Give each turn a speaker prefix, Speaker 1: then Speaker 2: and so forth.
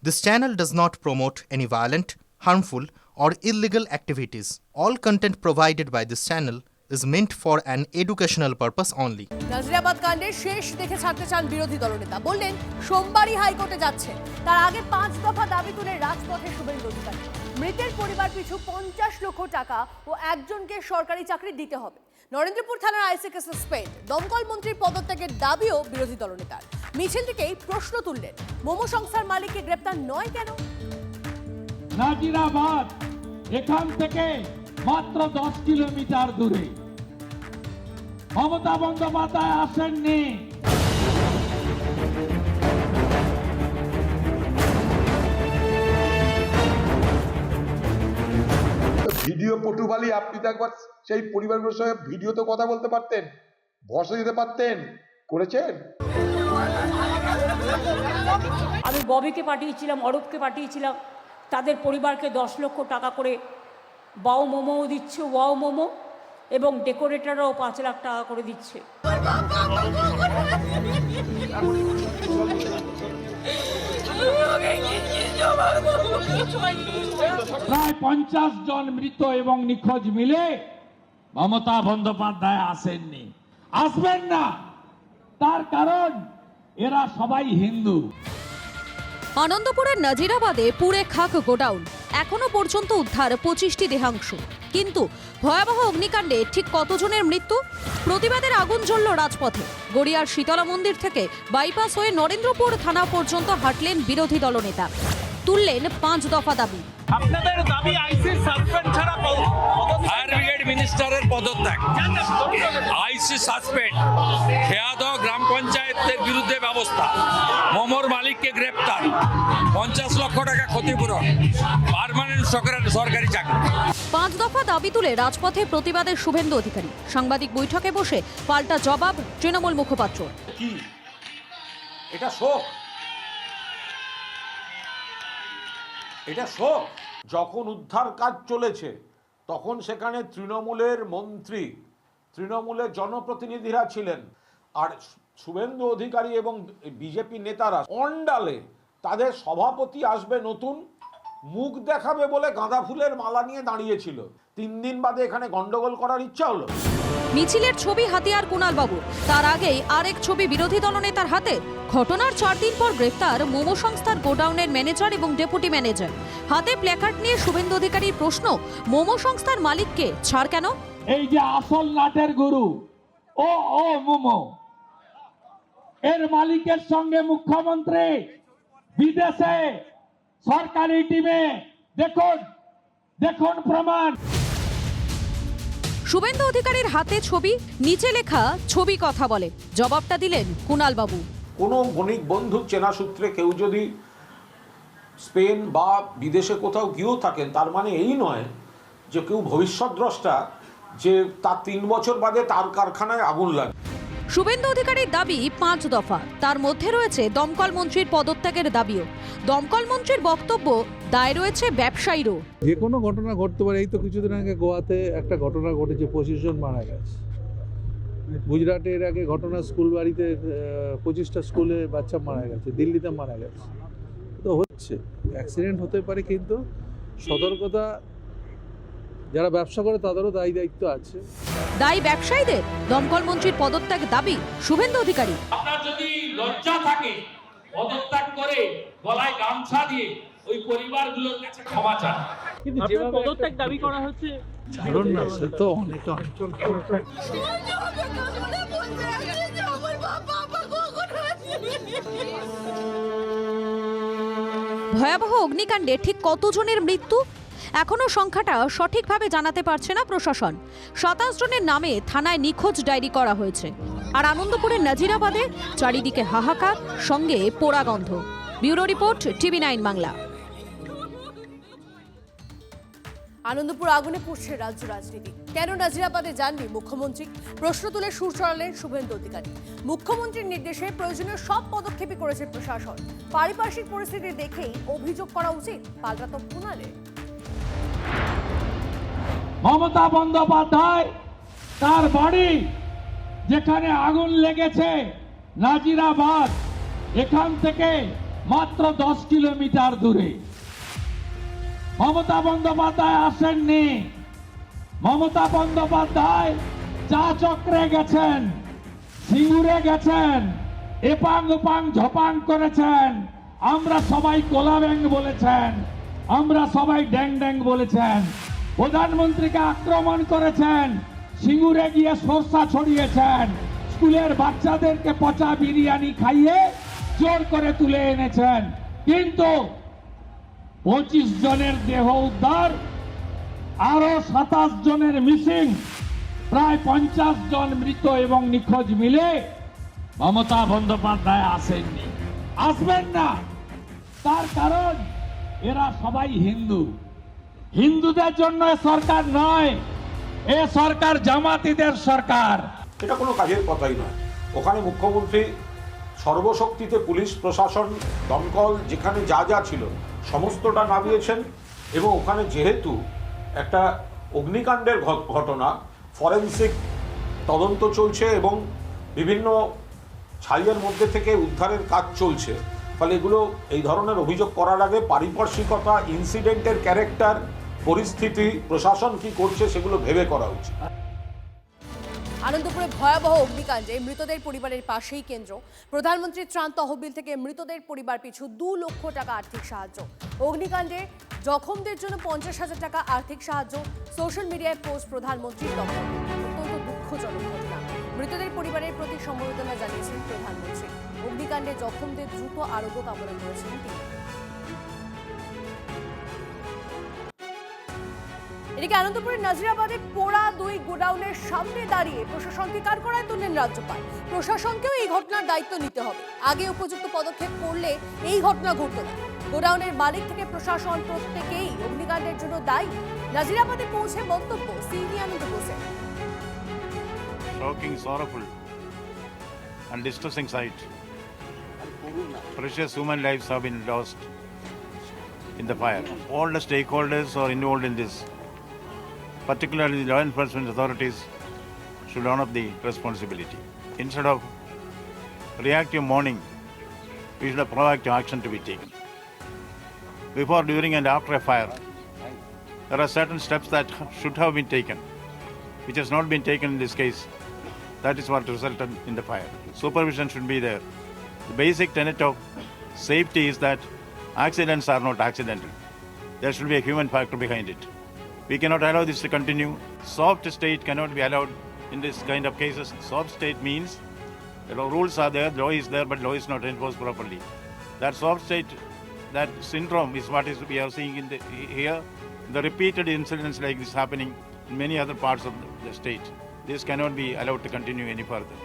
Speaker 1: This channel does not promote any violent, harmful, or illegal activities. All content provided by this channel is meant for an educational purpose only.
Speaker 2: Nazirabad কাণ্ডে শেষ দেখে ছাড়তে চান বিরোধী দলনেতা। বললেন সোমবারই হাইকোর্টে যাচ্ছেন। তার আগে 5 দফা দাবি তুলে রাজপথে শুভেন্দু অধিকারী। মৃতের পরিবার পিছু 50 লক্ষ টাকা ও একজনকে সরকারি চাকরি দিতে হবে। নরেন্দ্রপুর থানার আইসিকে সাসপেন্ড। দমকল মন্ত্রীর পদত্যাগের দাবিও বিরোধী দলনেতার। মিছিল থেকেই প্রশ্ন তুললেন, মোমো সংস্থার মালিককে গ্রেপ্তার নয় কেন?
Speaker 3: নাজিরাবাদ এখান থেকে মাত্র 10 কিলোমিটার দূরে। মমতা বন্দ্যোপাধ্যায় আসেননি।
Speaker 4: ভিডিও পটুবালি, আপনি তো একবার সেই পরিবারগুলোর সঙ্গে ভিডিওতে কথা বলতে পারতেন, বসে যেতে পারতেন, করেছেন?
Speaker 5: আমি ববিকে পাঠিয়েছিলাম, অরূপকে পাঠিয়েছিলাম, তাদের পরিবারকে 10 লক্ষ টাকা করে বাউ মোমো দিচ্ছে, ওয়াও মোমো, এবং ডেকোরেটররাও 5 লাখ টাকা করে দিচ্ছে।
Speaker 3: প্রায় 50 জন মৃত এবং নিখোঁজ মিলে মমতা বন্দ্যোপাধ্যায় আসেননি, আসবেন না। তার কারণ এরা সবাই হিন্দু।
Speaker 6: আনন্দপুরের নাজিরাবাদে পুড়ে খাক গোডাউন। এখনো পর্যন্ত উদ্ধার 25টি দেহাংশ। কিন্তু ভয়াবহ অগ্নিকাণ্ডে ঠিক কতজনের মৃত্যু? প্রতিবাদের আগুন জ্বলল রাজপথে। গড়িয়ার শীতলা মন্দির থেকে বাইপাস হয়ে নরেন্দ্রপুর থানা পর্যন্ত হাঁটলেন বিরোধী দলনেতা। তুললেন 5 দফা দাবি।
Speaker 7: আপনাদের দাবি আইসির সাসপেন্ড ছাড়া ফায়ার ব্রিগেড মিনিস্টারের পদত্যাগ, আইসি সাসপেন্ড, খেয়াদহ গ্রাম পঞ্চায়েতের বিরুদ্ধে ব্যবস্থা, মোমোর মালিককে গ্রেপ্তার, 50 লক্ষ টাকা ক্ষতিপূরণ, পার্মানেন্ট সরকারি চাকরি।
Speaker 6: 5 দফা দাবি তুলে রাজপথে প্রতিবাদের শুভেন্দু অধিকারী। সাংবাদিক বৈঠকে বসে পাল্টা জবাব তৃণমূল মুখপাত্র।
Speaker 8: কি এটা শোক? এটা শোক। যখন উদ্ধার কাজ চলেছে তখন সেখানে তৃণমূলের মন্ত্রী, তৃণমূলের জনপ্রতিনিধিরা ছিলেন, আর শুভেন্দু অধিকারী এবং বিজেপি নেতারা অন্ডালে তাদের সভাপতি আসবে নতুন, মুখ দেখাবে বলে গাঁদা ফুলের মালা নিয়ে দাঁড়িয়েছিল। 3 দিন বাদে এখানে গন্ডগোল করার ইচ্ছা হলো।
Speaker 6: মিছিলের ছবি হাতিয়ার কুণাল বাবু। তার আগেই আরেক ছবি বিরোধী দলনেতার হাতে। ঘটনার 4 দিন পর গ্রেফতার মোমো সংস্থার গোডাউনের ম্যানেজার এবং ডেপুটি ম্যানেজার। হাতে প্ল্যাকার্ড নিয়ে শুভেন্দু অধিকারীর প্রশ্ন, মোমো সংস্থার মালিককে ছাড় কেন?
Speaker 3: এই যে আসল নাটের গুরু ও মোমো, এর মালিকের সঙ্গে মুখ্যমন্ত্রী বিদেশে সরকারি টিমে, দেখুন প্রমাণ।
Speaker 6: শুভেন্দু অধিকারীর হাতে ছবি, নিচে লেখা ছবি কথা বলে। জবাবটা দিলেন কুণাল বাবু।
Speaker 8: কোনো বণিক বন্ধু চেনা সূত্রে কেউ যদি স্পেন বা বিদেশে কোথাও গিয়েও থাকেন, তার মানে এই নয় যে কেউ ভবিষ্যৎদ্রষ্টা যে তার 3 বছর বাদে তার কারখানায় আগুন লাগে।
Speaker 6: শুভেন্দু অধিকারীর দাবি 5 দফা। তার মধ্যে রয়েছে দমকল মন্ত্রীর পদত্যাগের দাবিও। দমকল মন্ত্রীর বক্তব্য, দায় রয়েছে ব্যবসায়ীরও।
Speaker 9: যে কোনো ঘটনা ঘটতে পারে। এই তো কিছুদিন আগে গোয়াতে একটা ঘটনা ঘটেছে, 25 জন মারা গেছে। গুজরাটে এর আগে ঘটনা, স্কুল বাড়িতে 25টা স্কুলে বাচ্চা মারা গেছে, দিল্লিতে মারা গেছে। তো হচ্ছে, অ্যাক্সিডেন্ট হতে পারে, কিন্তু সতর্কতা যারা ব্যবসা করে তাদেরও দায়ী দায়িত্ব আছে।
Speaker 6: দায়ী ব্যবসায়ীদের। দমকল মন্ত্রীর পদত্যাগ দাবি শুভেন্দু অধিকারী।
Speaker 3: আপনার যদি লজ্জা থাকে, পদত্যাগ করে গলায় গামছা দিয়ে ওই পরিবারগুলোর কাছে ক্ষমা চান।
Speaker 7: কিন্তু যেভাবে পদত্যাগ দাবি করা হচ্ছে,
Speaker 9: কারণ না, সে তো অনেক
Speaker 6: ভয়াবহ অগ্নিকাণ্ডে ঠিক কতজনের মৃত্যু? এখনো সংখ্যাটা সঠিকভাবে জানাতে পারছে না প্রশাসন। 27 জনের নামে থানায় নিখোঁজ ডায়েরি করা হয়েছে। আর আনন্দপুরের নাজিরাবাদে চারিদিকে হাহাকার, সঙ্গে পোড়া গন্ধ। Bureau report, TV9 Bangla.
Speaker 2: Anandpur আগুনে পুড়ছে রাজ্য রাজনীতি। কেন নাজিরাবাদে যাননি মুখ্যমন্ত্রী? প্রশ্ন তুলে সুর চড়ালেন শুভেন্দু অধিকারী। মুখ্যমন্ত্রীর নির্দেশে প্রয়োজনীয় সব পদক্ষেপই করেছে প্রশাসন। পারিপার্শ্বিক পরিস্থিতি দেখেই অভিযোগ করা উচিত, পাল্টা তো কুণালের।
Speaker 3: মমতা বন্দ্যোপাধ্যায় তার বাড়ি যেখানে আগুন লেগেছে নাজিরাবাদ, এখান থেকে মাত্র 10 কিলোমিটার দূরে। মমতা বন্দ্যোপাধ্যায় আসেননি। মমতা বন্দ্যোপাধ্যায় চা চক্রে গেছেন, সিঙ্গুরে গেছেন, এপাং ওপাং ঝপাং করেছেন। আমরা সবাই কোলা ব্যাং বলেছেন, আমরা সবাই ড্যাং ড্যাং বলেছেন। প্রধানমন্ত্রীকে আক্রমণ করেছেন, সিঙ্গুরে গিয়ে সরষা ছড়িয়েছেন, স্কুলের বাচ্চাদেরকে পচা বিরিয়ানি খাইয়ে জোর করে তুলে এনেছেন। কিন্তু 25 জনের দেহ উদ্ধার, আরো 27 জনের মিসিং, প্রায় 50 জন মৃত এবং নিখোঁজ মিলে মমতা বন্দ্যোপাধ্যায় আসেননি, আসবেন না। তার কারণ এরা সবাই হিন্দু। হিন্দুদের জন্য সরকার নয়, এ সরকার জামাতিদের সরকার।
Speaker 8: এটা কোনো কাজের কথাই নয়। ওখানে মুখ্যমন্ত্রী সর্বশক্তিতে পুলিশ প্রশাসন, দমকল, যেখানে যা যা ছিল সমস্তটা নামিয়েছেন। এবং ওখানে যেহেতু একটা অগ্নিকাণ্ডের ঘটনা, ফরেনসিক তদন্ত চলছে এবং বিভিন্ন ছাইয়ের মধ্যে থেকে উদ্ধারের কাজ চলছে, ফলে এগুলো এই ধরনের অভিযোগ করার আগে পারিপার্শ্বিকতা, ইনসিডেন্টের ক্যারেক্টার, পরিস্থিতি, প্রশাসন কি করছে সেগুলো ভেবে করা উচিত।
Speaker 2: আনন্দপুরে ভয়াবহ অগ্নিকাণ্ডে মৃতদের পরিবারের পাশেই কেন্দ্র। প্রধানমন্ত্রীর ত্রাণ তহবিল থেকে মৃতদের পরিবার পিছু 2 লক্ষ টাকা আর্থিক সাহায্য। অগ্নিকাণ্ডে জখমদের জন্য 50,000 টাকা আর্থিক সাহায্য। সোশ্যাল মিডিয়ায় পোস্ট প্রধানমন্ত্রীর দপ্তর। অত্যন্ত দুঃখজনক ঘটনা। মৃতদের পরিবারের প্রতি সমবেদনা জানিয়েছেন প্রধানমন্ত্রী। অগ্নিকাণ্ডে জখমদের দ্রুত আরোগ্য কামনা করেছেন তিনি। এদিকে আনন্দপুরের নাজিরাবাদে পোড়া 2 গোডাউনের সামনে দাঁড়িয়ে প্রশাসনকে কাঠগড়ায় তুললেন রাজ্যপাল। প্রশাসনকেও এই ঘটনার দায়িত্ব নিতে হবে। আগে উপযুক্ত পদক্ষেপ করলে এই ঘটনা ঘটত না। গোডাউনের মালিক থেকে প্রশাসন প্রত্যেকেই অগ্নিকাণ্ডের জন্য দায়ী। নাজিরাবাদে পৌঁছে মন্তব্য সিনি আনন্দ বোসের।
Speaker 10: Shocking, sorrowful and distressing sight. Precious human lives have been lost in the fire. All the stakeholders are involved in this. Particularly the law enforcement authorities should own up the responsibility. Instead of reactive mourning, we should have proactive action to be taken. Before, during and after a fire, there are certain steps that should have been taken, which has not been taken in this case. That is what resulted in the fire. Supervision should be there. The basic tenet of safety is that accidents are not accidental. There should be a human factor behind it. We cannot allow this to continue. Soft state cannot be allowed in this kind of cases. Soft state means the rules are there, law is there, but law is not enforced properly. That soft state, that syndrome is what is we are seeing in here. The repeated incidents like this happening in many other parts of the state. This cannot be allowed to continue any further.